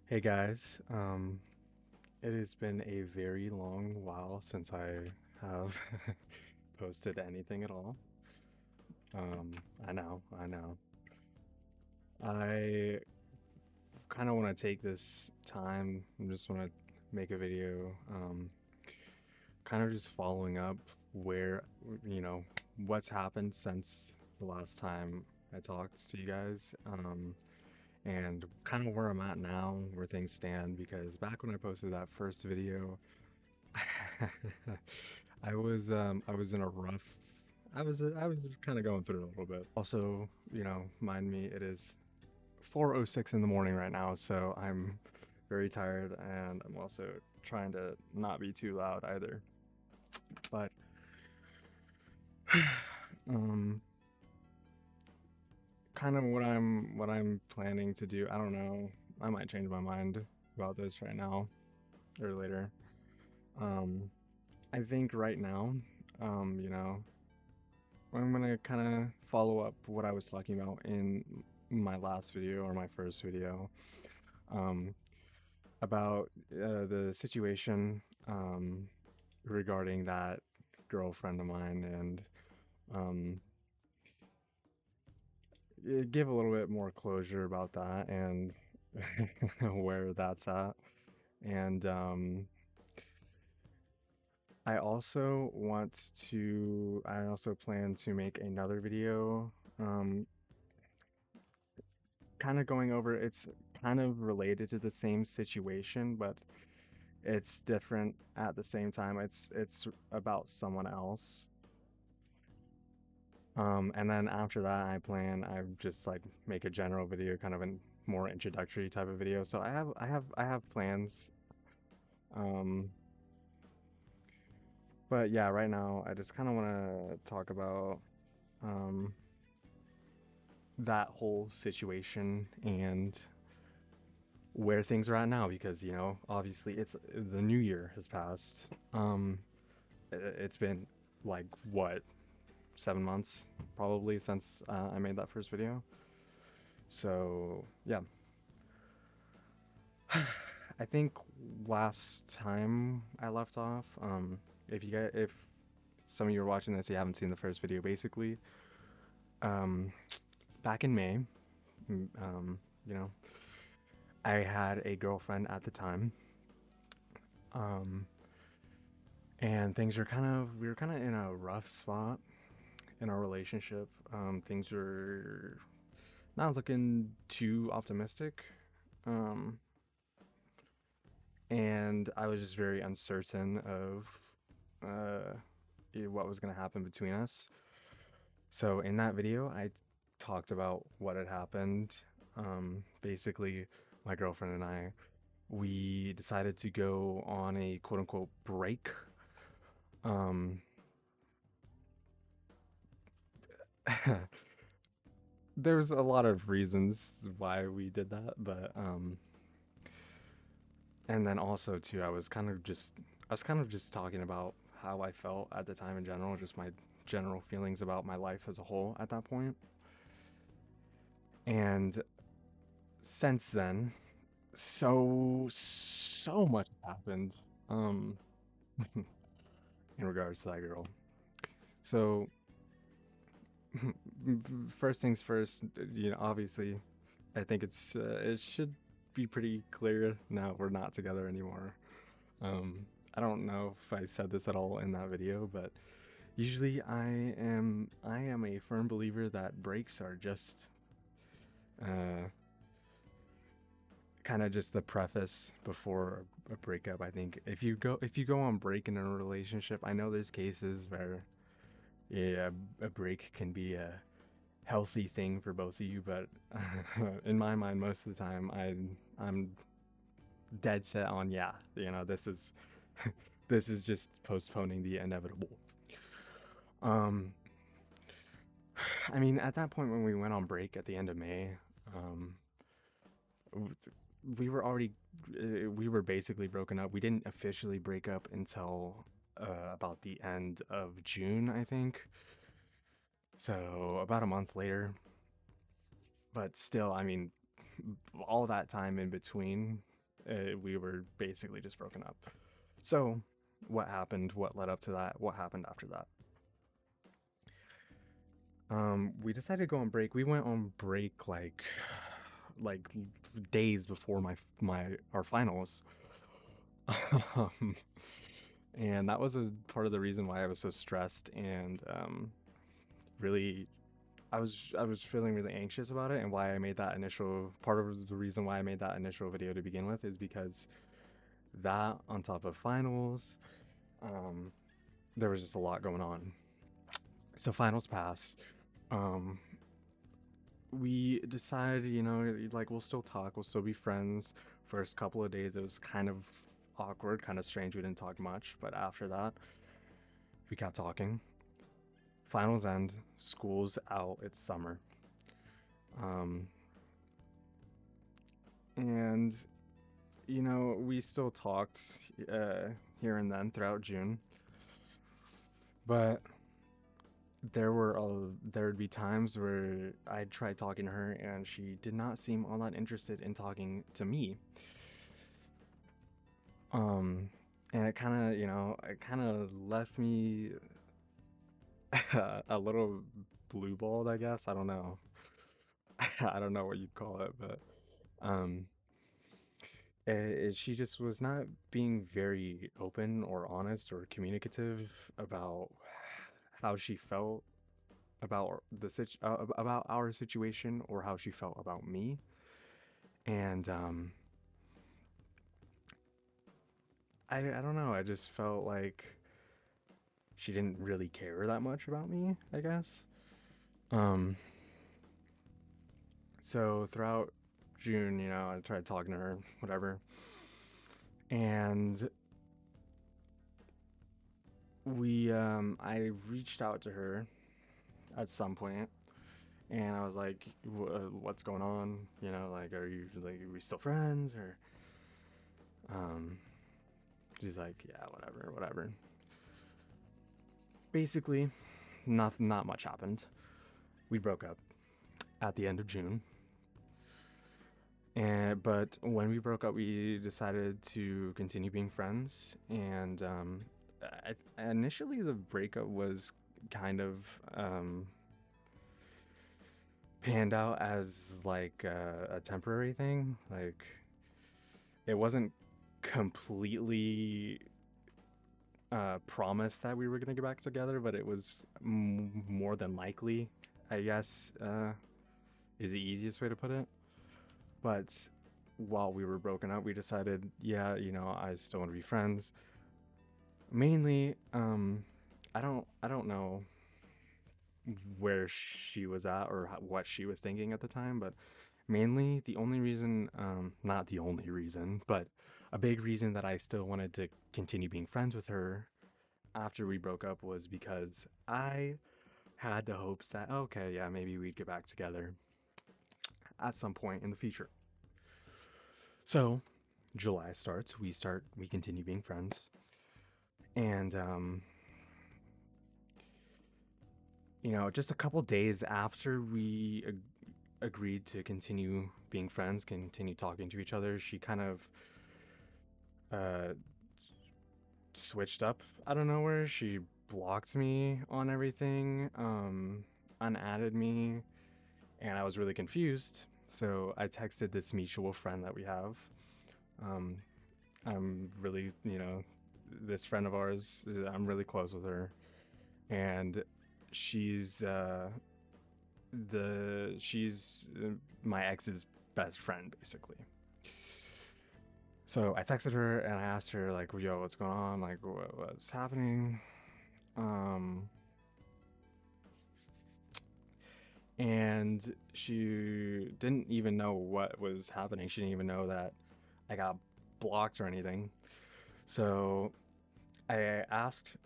Hey guys, it has been a very long while since I have posted anything at all. Um, I know. I kind of want to take this time and just want to make a video, kind of just following up where, you know, what's happened since the last time I talked to you guys, and kind of where I'm at now, where things stand, because back when I posted that first video, I was in a rough I was just kind of going through it a little bit. Also, mind me, it is 4:06 in the morning right now, so I'm very tired and I'm also trying to not be too loud either. But um kind of what I'm planning to do, I don't know. I might change my mind about this right now or later. Um I think right now, you know, I'm gonna kind of follow up what I was talking about in my last video or my first video, um, about the situation, regarding that girlfriend of mine, and um, give a little bit more closure about that and where that's at. And I also plan to make another video, um, kind of going over, it's kind of related to the same situation, but it's different at the same time. It's about someone else. And then after that, I just like make a general video, kind of a more introductory type of video. So I have plans. Um, but yeah, right now I just kind of want to talk about um that whole situation and where things are at now, because obviously it's the new year has passed. It's been like what, 7 months probably since I made that first video. So yeah, I think last time I left off, if some of you are watching this, you haven't seen the first video. Basically, um, back in May, mm, um, you know, I had a girlfriend at the time. Um, and we were kind of in a rough spot in our relationship. Things were not looking too optimistic. Um, and I was just very uncertain of what was going to happen between us. So in that video, I talked about what had happened. Basically, my girlfriend and I, we decided to go on a quote unquote break. Um, there's a lot of reasons why we did that, but and then also too, I was kind of just talking about how I felt at the time in general, just my general feelings about my life as a whole at that point. And since then, so much has happened, um in regards to that girl. So first things first, obviously, I think it should be pretty clear now we're not together anymore. I don't know if I said this at all in that video, but usually I am a firm believer that breaks are just uh kind of just the preface before a breakup. I think if you go on break in a relationship, I know there's cases where, yeah, a break can be a healthy thing for both of you, but in my mind, most of the time, I'm dead set on, yeah, this is this is just postponing the inevitable. Um, I mean, at that point when we went on break at the end of May, um, we were already we were basically broken up. We didn't officially break up until about the end of June, I think. So about a month later, but still, I mean, all that time in between. We were basically just broken up. So, what happened? What led up to that? What happened after that? We decided to go on break. We went on break like days before my our finals. um, and that was a part of the reason why I was so stressed and really I was feeling really anxious about it, and why I made that initial part of the reason why I made that initial video to begin with is because that on top of finals, um, there was just a lot going on. So finals pass. Um, we decided, like we'll still talk, we'll still be friends. First couple of days, it was kind of awkward, kind of strange. We didn't talk much, but after that, we kept talking. Finals end, school's out, it's summer. Um, and we still talked here and then throughout June, but there'd be times where I'd try talking to her and she did not seem all that interested in talking to me. Um, and it kind of left me a little blue balled, I guess. I don't know. I don't know what you'd call it, but um, she just was not being very open or honest or communicative about how she felt about about our situation, or how she felt about me. And I don't know. I just felt like she didn't really care that much about me, I guess. Um, so throughout June, I tried talking to her, whatever, and I reached out to her at some point, and I was like, "What's going on? Like, are we still friends?" Or um, she's like, "Yeah, whatever, whatever." Basically, not much happened. We broke up at the end of June, and but when we broke up, we decided to continue being friends. And initially, the breakup was kind of panned out as like a temporary thing. Like, it wasn't completely promised that we were gonna get back together, but it was more than likely, I guess, is the easiest way to put it. But while we were broken up, we decided, yeah, I still want to be friends. Mainly, I don't know where she was at or what she was thinking at the time, but mainly the only reason, not the only reason, but a big reason that I still wanted to continue being friends with her after we broke up was because I had the hopes that, okay, yeah, maybe we'd get back together at some point in the future. So July starts, we continue being friends. And, just a couple days after we agreed to continue being friends, continue talking to each other, she kind of uh, switched up out of nowhere. She blocked me on everything, unadded me, and I was really confused. So I texted this mutual friend that we have. Um, I'm really, this friend of ours, I'm really close with her, and she's she's my ex's best friend, basically. So I texted her and I asked her, like, "Yo, what's going on? Like, what's happening?" Um, and she didn't even know what was happening. She didn't even know that I got blocked or anything. So I asked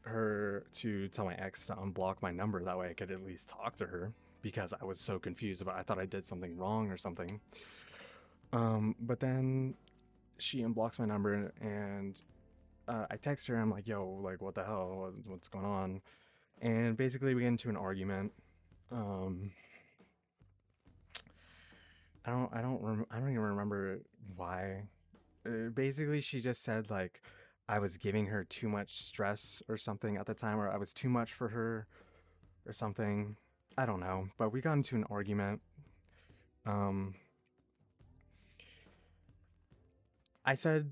her to tell my ex to unblock my number. That way I could at least talk to her, because I was so confused about, I thought I did something wrong or something. But then she unblocks my number, and I text her. I'm like, "Yo, like, what the hell? What's going on?" And basically, we get into an argument. Um, I don't even remember why basically she just said like I was giving her too much stress or something at the time, or I was too much for her or something. I don't know, but we got into an argument. Um, I said,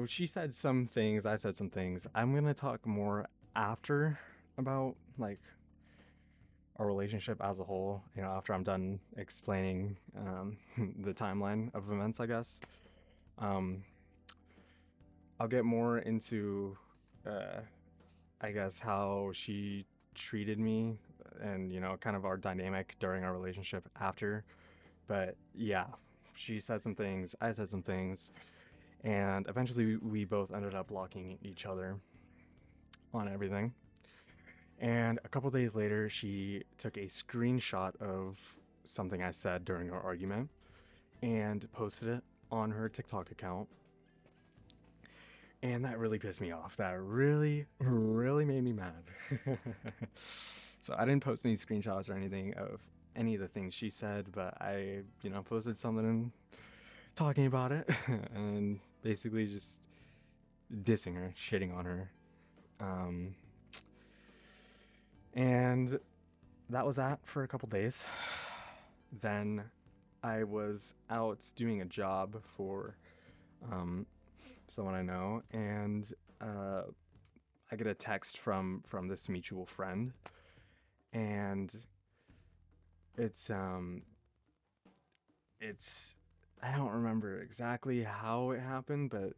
she said some things, I said some things. I'm gonna talk more after about like our relationship as a whole, after I'm done explaining the timeline of events, I guess. Um, I'll get more into, uh, I guess, how she treated me and, kind of our dynamic during our relationship after. But yeah, she said some things, I said some things, and eventually we both ended up blocking each other on everything. And a couple days later, she took a screenshot of something I said during our argument and posted it on her TikTok account. And that really pissed me off. That really, really made me mad. So I didn't post any screenshots or anything of any of the things she said, but I, posted something talking about it and basically just dissing her, shitting on her. Um, and that was that for a couple days. Then I was out doing a job for um, someone I know, and uh, I get a text from this mutual friend, and it's it's I don't remember exactly how it happened, but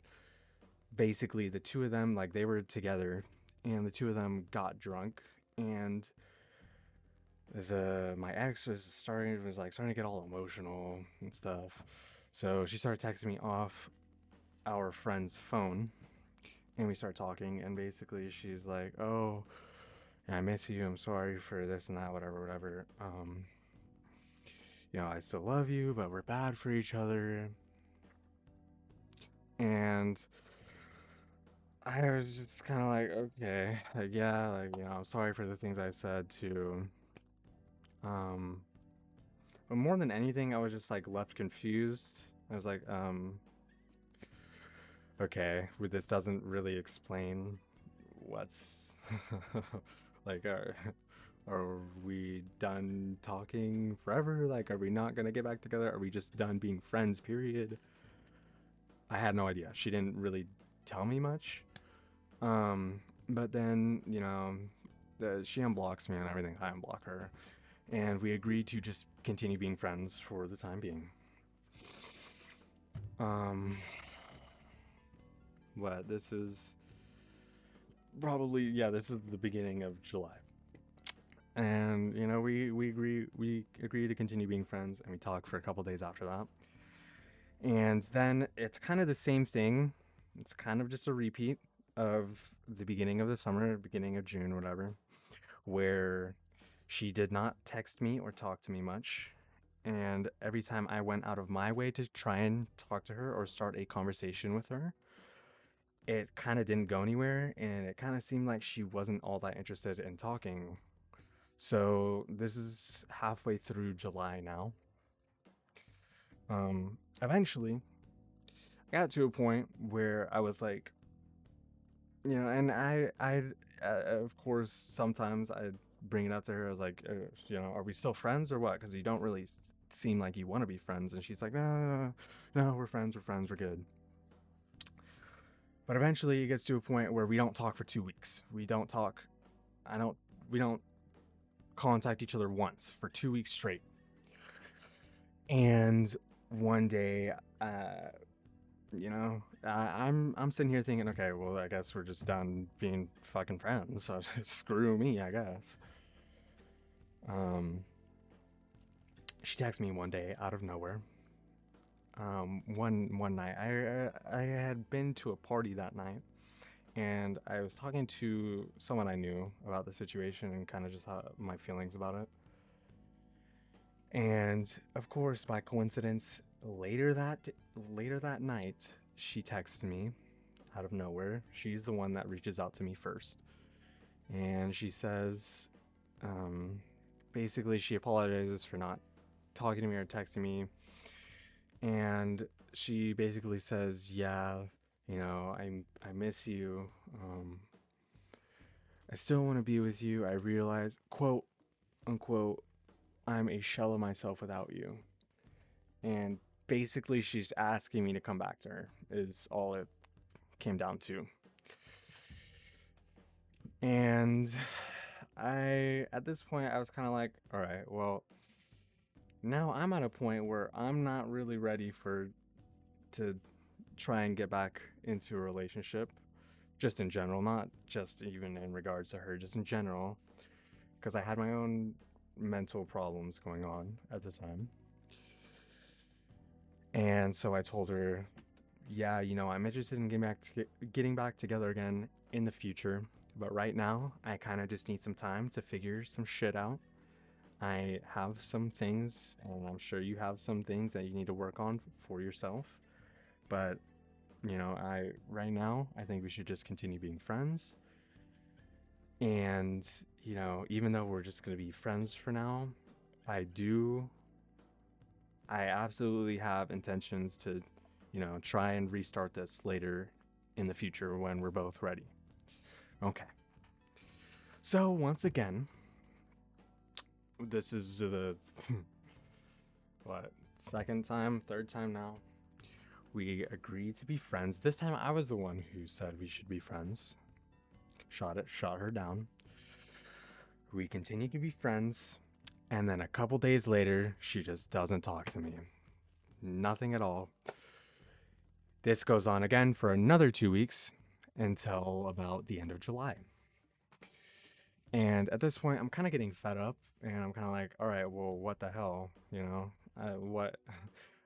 basically the two of them, like, they were together, and the two of them got drunk, and the my ex was starting to get all emotional and stuff. So she started texting me off our friend's phone, and we start talking, and basically she's like, "Oh, I miss you. I'm sorry for this and that, whatever, whatever. I still love you, but we're bad for each other." And I was just kind of like, okay, like, yeah, like, I'm sorry for the things I said too. Um, but more than anything, I was just like left confused. I was like, okay, this doesn't really explain what's like, are we done talking forever? Like, are we not gonna get back together? Are we just done being friends, period? I had no idea. She didn't really tell me much. But then, she unblocks me and everything. I unblock her. And we agreed to just continue being friends for the time being. Um, what? This is probably, yeah, this is the beginning of July. And, we agree to continue being friends, and we talk for a couple days after that. And then it's kind of the same thing. It's kind of just a repeat of the beginning of the summer, beginning of June, whatever, where she did not text me or talk to me much. And every time I went out of my way to try and talk to her or start a conversation with her, it kind of didn't go anywhere. And it kind of seemed like she wasn't all that interested in talking. So this is halfway through July now. Eventually, I got to a point where I was like, and of course, sometimes I'd bring it up to her. I was like, are we still friends or what? Because you don't really seem like you want to be friends. And she's like, no, no, no, no, we're friends, we're friends, we're good. But eventually, it gets to a point where we don't talk for 2 weeks. We don't talk. We don't contact each other once for 2 weeks straight. And one day, I'm sitting here thinking, okay, well, I guess we're just done being fucking friends. So screw me, I guess. Um, she texted me one day out of nowhere. One night, I had been to a party that night, and I was talking to someone I knew about the situation and kind of just how my feelings about it. And of course, by coincidence, later that night, she texted me out of nowhere. She's the one that reaches out to me first, and she says, um, basically, she apologizes for not talking to me or texting me, and she basically says, yeah. I miss you. I still want to be with you. I realize, quote unquote, I'm a shell of myself without you. And basically, she's asking me to come back to her, is all it came down to. And at this point, I was kind of like, all right, well, now I'm at a point where I'm not really ready to try and get back into a relationship, just in general, not just even in regards to her, just in general, because I had my own mental problems going on at the time. And so I told her, yeah, I'm interested in getting back together again in the future, but right now I kind of just need some time to figure some shit out. I have some things, and I'm sure you have some things that you need to work on for yourself. But I right now I think we should just continue being friends. And even though we're just gonna be friends for now, I do I absolutely have intentions to, try and restart this later in the future when we're both ready. Okay. So, once again, this is the, what, second time, third time now? We agreed to be friends. This time I was the one who said we should be friends. Shot her down. We continued to be friends. And then a couple days later, she just doesn't talk to me. Nothing at all. This goes on again for another 2 weeks until about the end of July. And at this point, I'm kind of getting fed up, and I'm kind of like, all right, well, what the hell, what,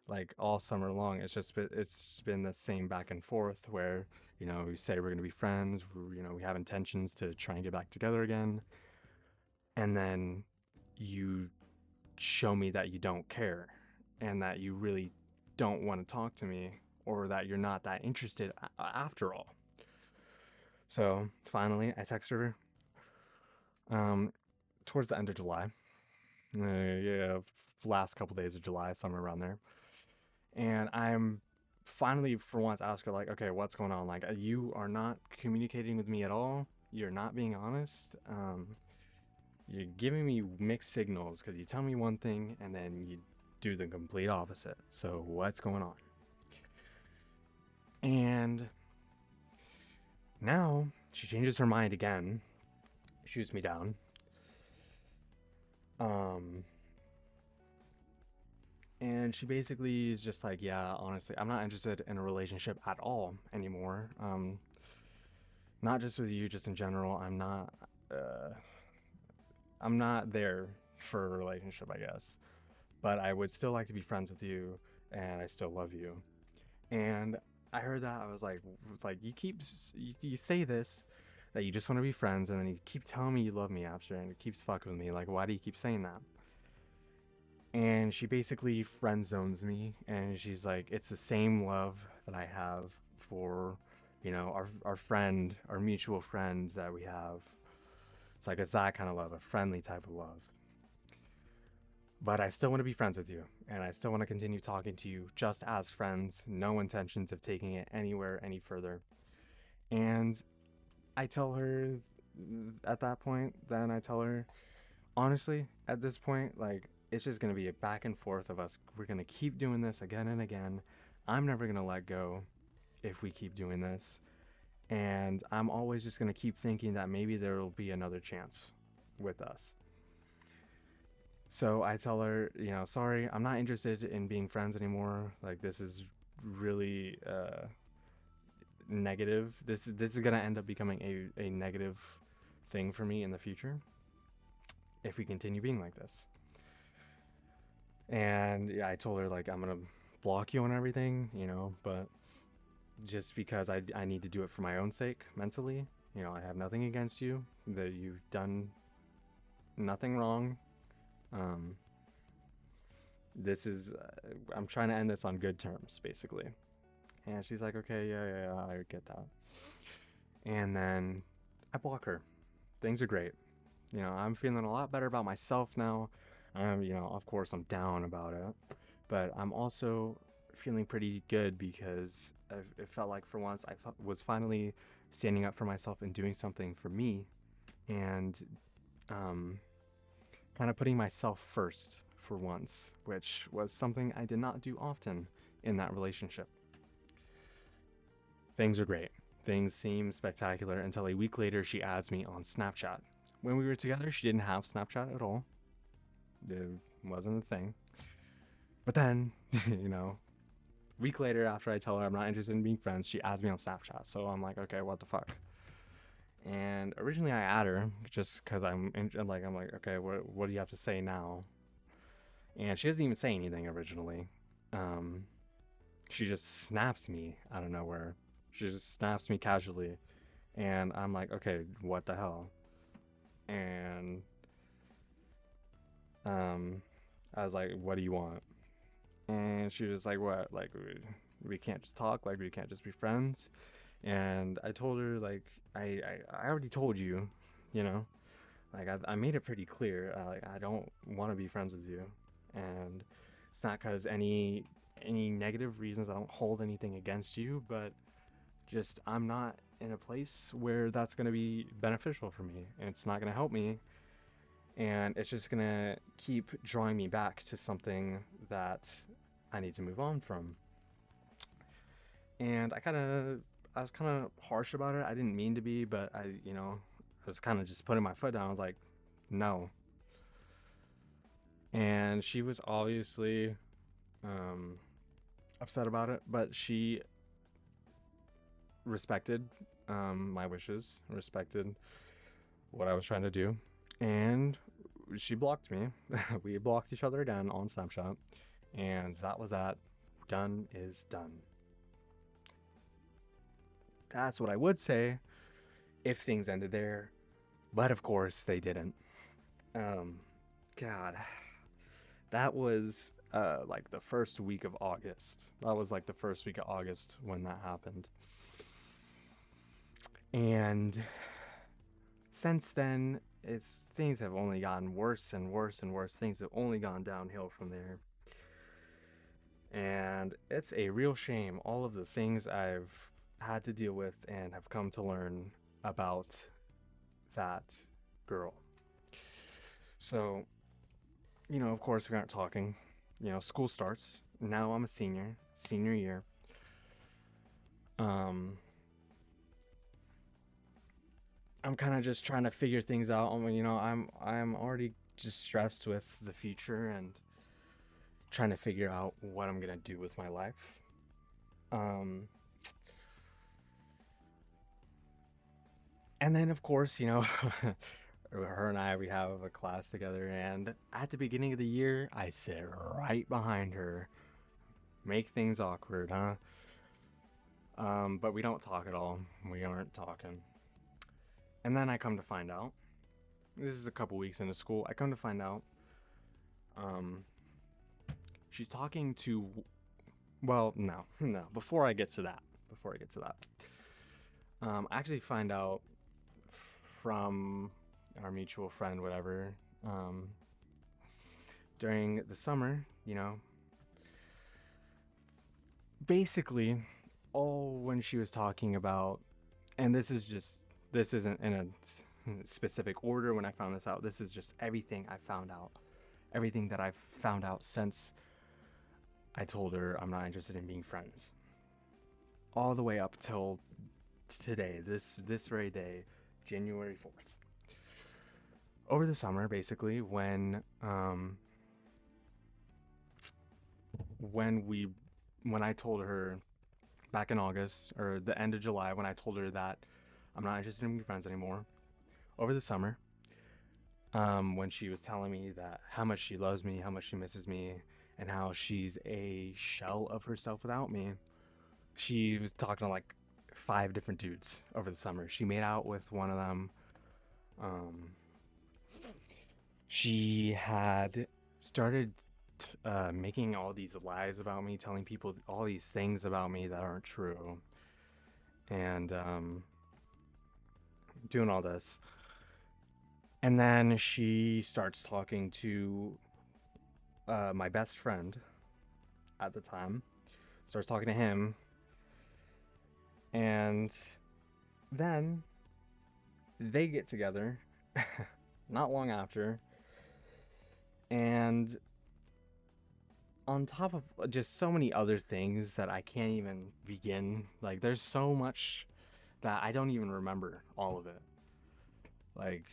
like all summer long, it's been the same back and forth where we say we're gonna be friends, we have intentions to try and get back together again, and then you show me that you don't care, and that you really don't want to talk to me, or that you're not that interested after all. So finally, I text her um, towards the end of July. Yeah, last couple days of July, somewhere around there. And I'm finally, for once, ask her, like, okay, what's going on? Like, you are not communicating with me at all. You're not being honest. You're giving me mixed signals because you tell me one thing and then you do the complete opposite. So, what's going on? And now she changes her mind again, shoots me down. Um, and she basically is just like, yeah, honestly, I'm not interested in a relationship at all anymore. Not just with you, just in general. Uh, I'm not there for a relationship, I guess. But I would still like to be friends with you, and I still love you. And I heard that, I was like you say this, that you just want to be friends, and then you keep telling me you love me after, and it keeps fucking with me. Like, why do you keep saying that? And she basically friend zones me, and she's like, it's the same love that I have for our friend, our mutual friends that we have. It's that kind of love, a friendly type of love. But I still want to be friends with you, and I still want to continue talking to you just as friends, no intentions of taking it anywhere any further. And I tell her at that point, then I tell her, honestly, at this point, like, it's just going to be a back and forth of us. We're going to keep doing this again and again. I'm never going to let go if we keep doing this. And I'm always just going to keep thinking that maybe there will be another chance with us. So I tell her, sorry, I'm not interested in being friends anymore. Like, this is really negative. This is gonna end up becoming a negative thing for me in the future if we continue being like this. And yeah, I told her, like, I'm gonna block you on everything, but just because I need to do it for my own sake mentally. I have nothing against you. That you've done nothing wrong. Um, this is I'm trying to end this on good terms, basically. And she's like, okay, yeah, I get that. And then I block her. Things are great. I'm feeling a lot better about myself now. Of course, I'm down about it, but I'm also feeling pretty good because it felt like for once was finally standing up for myself and doing something for me, and um, kind of putting myself first for once, which was something I did not do often in that relationship. Things are great. Things seem spectacular until a week later she adds me on Snapchat. When we were together, she didn't have Snapchat at all. It wasn't a thing. But then, you know, week later after I tell her I'm not interested in being friends, she adds me on Snapchat. So I'm like, okay, what the fuck? And originally I add her just because I'm like, okay, what do you have to say now? And she doesn't even say anything originally. Um, she just snaps me out of nowhere. She just snaps me casually, and I'm like, okay, what the hell? And um, I was like, what do you want? And she was like, what? Like we can't just talk, like we can't just be friends. And I told her like I already told you, you know, like I made it pretty clear. Like I don't want to be friends with you, and it's not because any negative reasons. I don't hold anything against you, but just I'm not in a place where that's gonna be beneficial for me, and it's not gonna help me, and it's just gonna keep drawing me back to something that I need to move on from. And I was kind of harsh about it. I didn't mean to be, but I was kind of just putting my foot down. I was like, no. And she was obviously um, upset about it, but she respected my wishes, respected what I was trying to do, and she blocked me. We blocked each other again on Snapchat, and that was that. Done is done. That's what I would say if things ended there, but of course they didn't. Um, God, that was like the first week of August. That was like the first week of August when that happened. And since then, it's things have only gotten worse and worse and worse. Things have only gone downhill from there. And it's a real shame all of the things I've had to deal with and have come to learn about that girl. So, of course, we aren't talking. School starts. Now I'm a senior year. Um, I'm kind of just trying to figure things out. I'm already just stressed with the future and trying to figure out what I'm gonna do with my life. Um, and then of course, her and I we have a class together, and at the beginning of the year, I sit right behind her, make things awkward, huh? But we don't talk at all. We aren't talking. And then I come to find out, this is a couple weeks into school. I come to find out, um, she's talking to. Well, no, no. Before I get to that, I actually find out from our mutual friend, whatever, um, during the summer, basically all when she was talking about, and this isn't in a specific order when I found this out. This is just everything I found out, everything that I've found out since I told her I'm not interested in being friends, all the way up till today, this very day, January 4th. Over the summer, basically, when we when I told her back in August or the end of July when I told her that I'm not interested in being friends anymore. Over the summer, when she was telling me that how much she loves me, how much she misses me, and how she's a shell of herself without me, she was talking to like 5 different dudes over the summer. She made out with one of them. Um, she had started making all these lies about me, telling people all these things about me that aren't true, and doing all this. And then she starts talking to my best friend at the time. starts talking to him, and then they get together not long after. And on top of just so many other things that I can't even begin, like, there's so much that I don't even remember all of it. Like,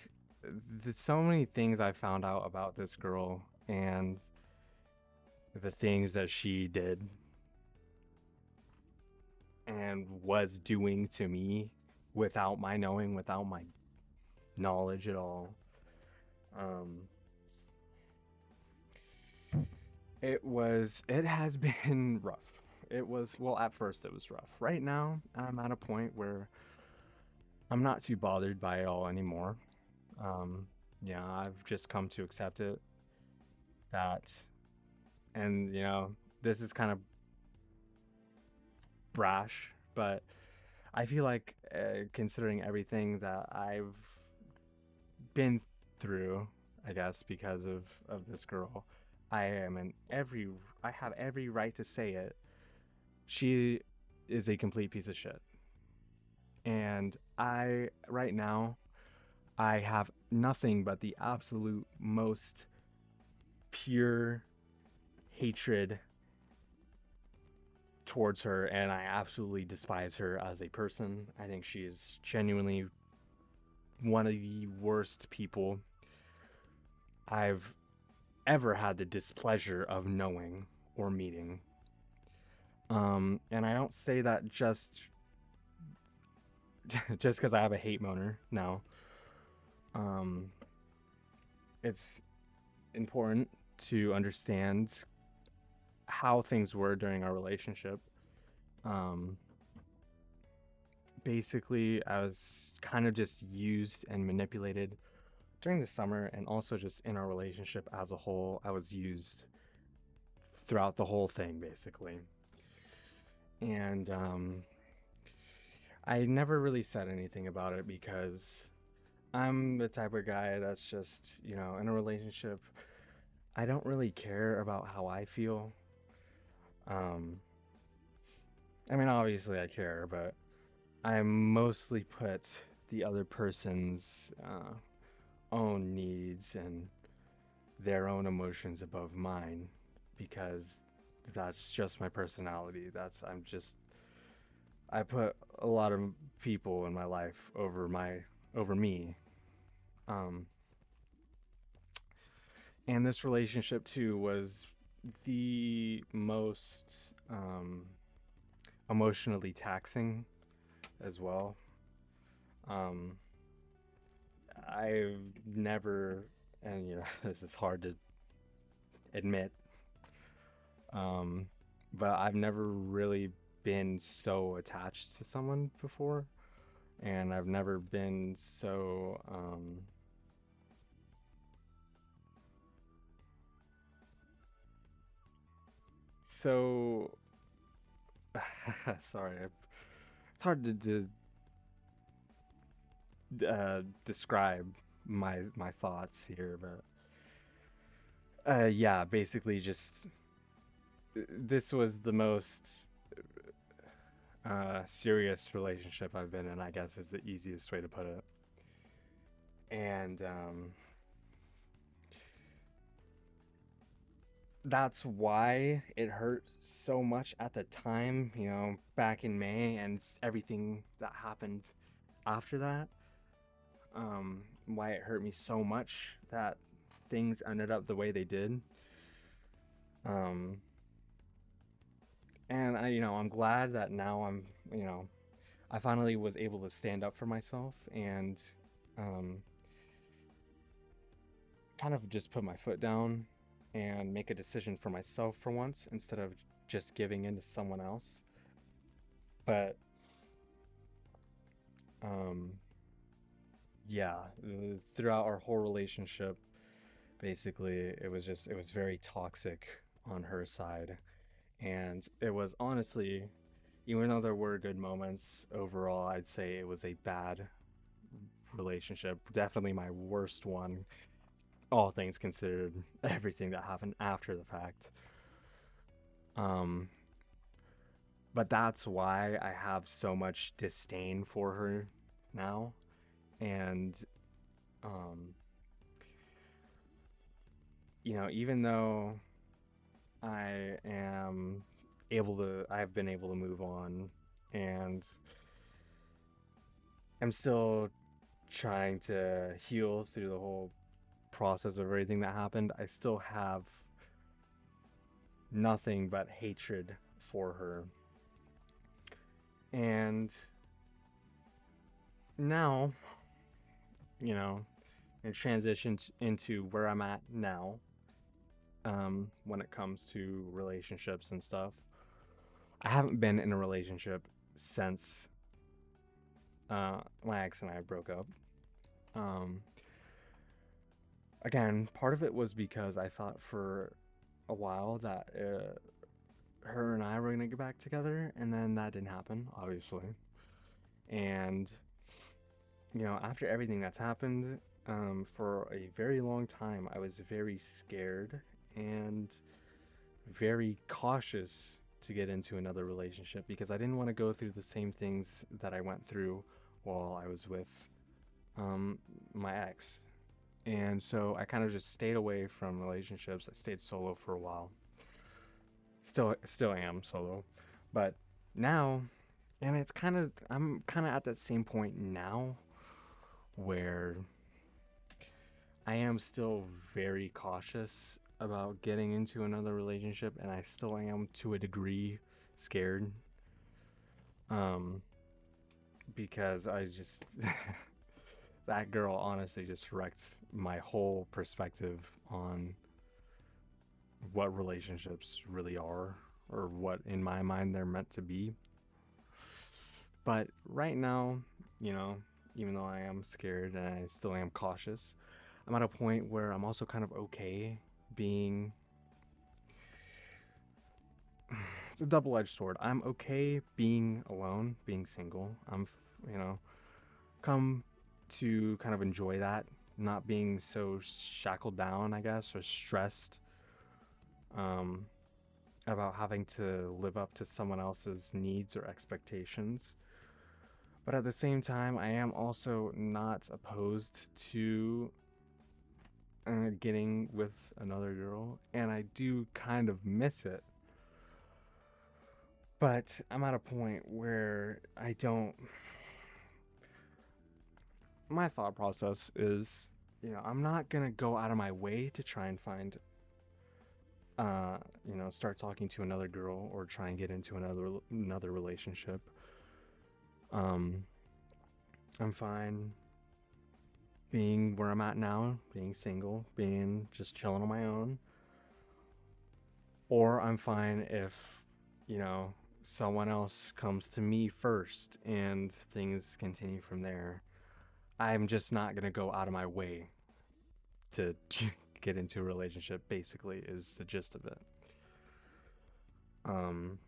there's so many things I found out about this girl and the things that she did and was doing to me without my knowing, without my knowledge at all. Um, it has been rough. It was, well, at first it was rough. Right now, I'm at a point where I'm not too bothered by it all anymore. Um, yeah, I've just come to accept it that, and this is kind of brash, but I feel like considering everything that I've been through, I guess, because of this girl, I am in every I have every right to say it. She is a complete piece of shit. And I right now I have nothing but the absolute most pure hatred towards her, and I absolutely despise her as a person. I think she is genuinely one of the worst people I've ever had the displeasure of knowing or meeting. And I don't say that just just because I have a hate moaner. No. Um, it's important to understand how things were during our relationship. Um, Basically, I was kind of just used and manipulated during the summer, and also just in our relationship as a whole. I was used throughout the whole thing, basically. And I never really said anything about it because I'm the type of guy that's just, in a relationship, I don't really care about how I feel. Um, I mean, obviously I care, but I mostly put the other person's own needs and their own emotions above mine because that's just my personality. I put a lot of people in my life over me. Um, and this relationship too was the most emotionally taxing as well. Um, I've never, and this is hard to admit, um, but I've never really been so attached to someone before, and I've never been so sorry. It's hard to describe my thoughts here, but yeah, basically just this was the most serious relationship I've been in, I guess is the easiest way to put it. And that's why it hurt so much at the time, back in May, and everything that happened after that. Why it hurt me so much that things ended up the way they did. Um, and I'm glad that now I finally was able to stand up for myself and um, kind of just put my foot down and make a decision for myself for once instead of just giving in to someone else. But um, yeah, throughout our whole relationship, basically, it was very toxic on her side. And it was honestly, even though there were good moments, overall, I'd say it was a bad relationship. Definitely my worst one, all things considered, everything that happened after the fact. Um, But that's why I have so much disdain for her now. And, um, even though I've been able to move on and I'm still trying to heal through the whole process of everything that happened, I still have nothing but hatred for her. And now, you know, it transitions into where I'm at now, when it comes to relationships and stuff. I haven't been in a relationship since my ex and I broke up. Um, Again, part of it was because I thought for a while that her and I were gonna get back together, and then that didn't happen, obviously. And after everything that's happened, for a very long time, I was very scared and very cautious to get into another relationship because I didn't want to go through the same things that I went through while I was with um, my ex. And so I kind of just stayed away from relationships. I stayed solo for a while. Still am solo. But now, and I'm kind of at that same point now where I am still very cautious about getting into another relationship, and I still am to a degree scared. Um, because I just that girl honestly just wrecked my whole perspective on what relationships really are, or what in my mind they're meant to be. But right now, you know, even though I am scared and I still am cautious, I'm at a point where I'm also kind of okay being. It's a double edged sword. I'm okay being alone, being single. Come to kind of enjoy that, not being so shackled down, I guess, or stressed um, about having to live up to someone else's needs or expectations. But at the same time, I am also not opposed to getting with another girl, and I do kind of miss it. But I'm at a point where I don't. My thought process is, I'm not gonna go out of my way to try and find, start talking to another girl or try and get into another relationship. Um, I'm fine being where I'm at now, being single, being just chilling on my own. Or I'm fine if, you know, someone else comes to me first and things continue from there. I'm just not going to go out of my way to get into a relationship, basically, is the gist of it. Um,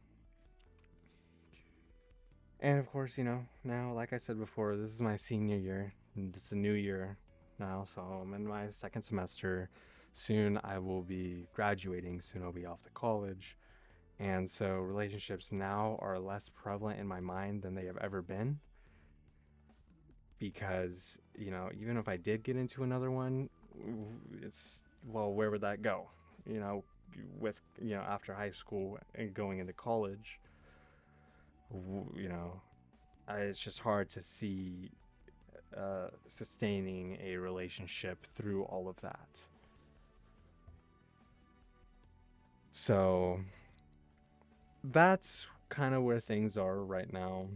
and of course, now, like I said before, this is my senior year. It's a new year now, so I'm in my second semester. Soon I will be graduating, soon I'll be off to college. And so relationships now are less prevalent in my mind than they have ever been because, even if I did get into another one, it's, well, where would that go? You know, after high school and going into college, you know, it's just hard to see sustaining a relationship through all of that. So that's kind of where things are right now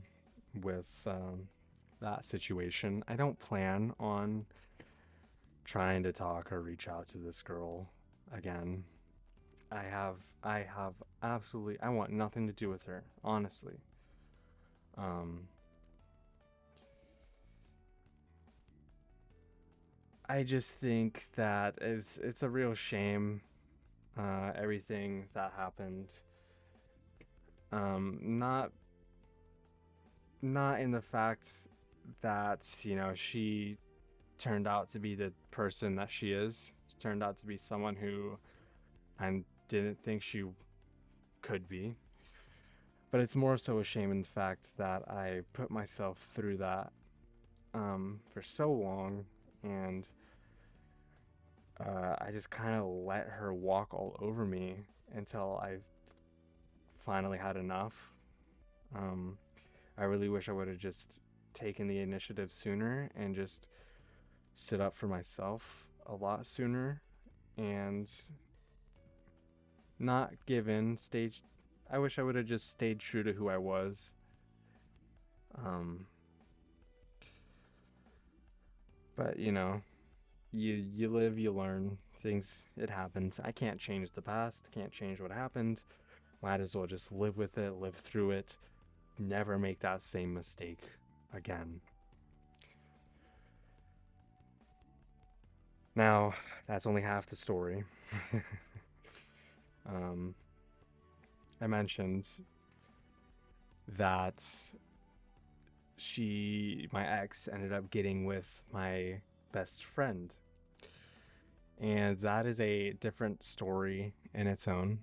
with that situation. I don't plan on trying to talk or reach out to this girl again. I have absolutely, I want nothing to do with her, honestly. Um, I just think that it's a real shame, everything that happened. Not in the fact that she turned out to be the person that she is. She turned out to be someone who I didn't think she could be. But it's more so a shame in the fact that I put myself through that for so long, and I just kind of let her walk all over me until I finally had enough. Um, I really wish I would have just taken the initiative sooner and just stood up for myself a lot sooner and not given stage. I wish I would have just stayed true to who I was. Um, but you live, you learn. Things, it happens. I can't change the past. Can't change what happened. Might as well just live with it, live through it, never make that same mistake again. Now, that's only half the story. um, I mentioned that my ex, ended up getting with my best friend. And that is a different story in its own.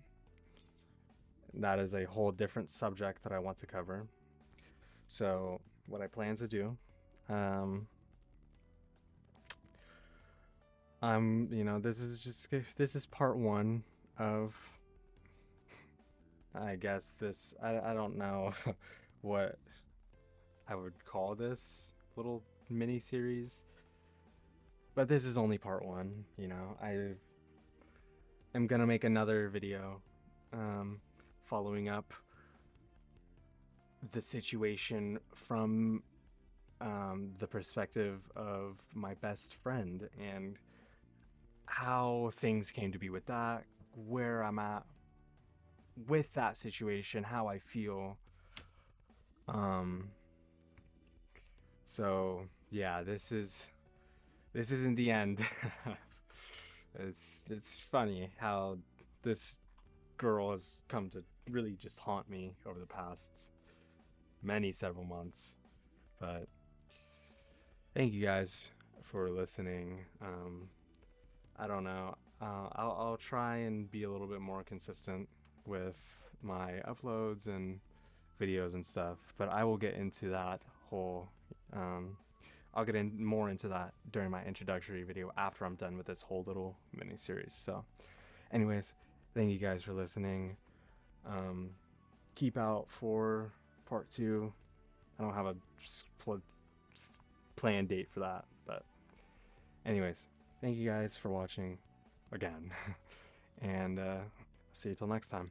That is a whole different subject that I want to cover. So, what I plan to do, um, this is part one of, I guess I don't know what I would call this little mini series, but this is only part one. I am gonna make another video, um, following up the situation from the perspective of my best friend and how things came to be with that, where I'm at with that situation, how I feel. Um, so yeah, this isn't the end. It's funny how this girl has come to really just haunt me over the past several months. But thank you guys for listening. I don't know. I'll try and be a little bit more consistent with my uploads and videos and stuff, but I will get into that whole. Um, I'll get in more into that during my introductory video after I'm done with this whole little mini series. So, anyways, thank you guys for listening. Um, keep out for part two. I don't have a planned date for that, but anyways, thank you guys for watching again, and see you till next time.